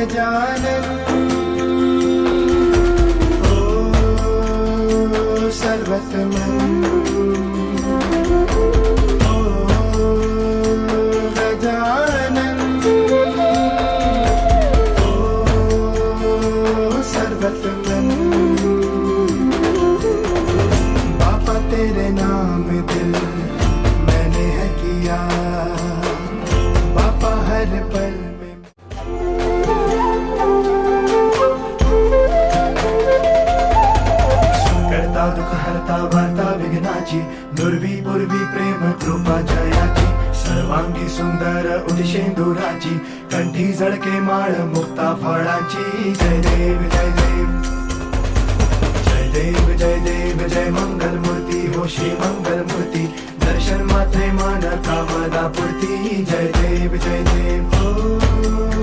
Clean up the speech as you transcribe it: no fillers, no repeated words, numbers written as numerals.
गजानन ओ सर्वतमन ओ गजानन ओ सर्वतमन बापा तेरे नाम दिल मैंने है किया बापा हर पल में करता दुःख हरता वार्ता विघ्नाची दुर्वी पूर्वी प्रेम कृपा जयाची सर्वांगी सुंदर उदिशेंदुराची कंठी झळके माळ मुक्ता फळाची जय देव जय देव जय देव जय देव जय मंगल मूर्ती हो श्री मंगल मूर्ती दर्शन मात्रे मान कामना पूर्ती जय देव जय देव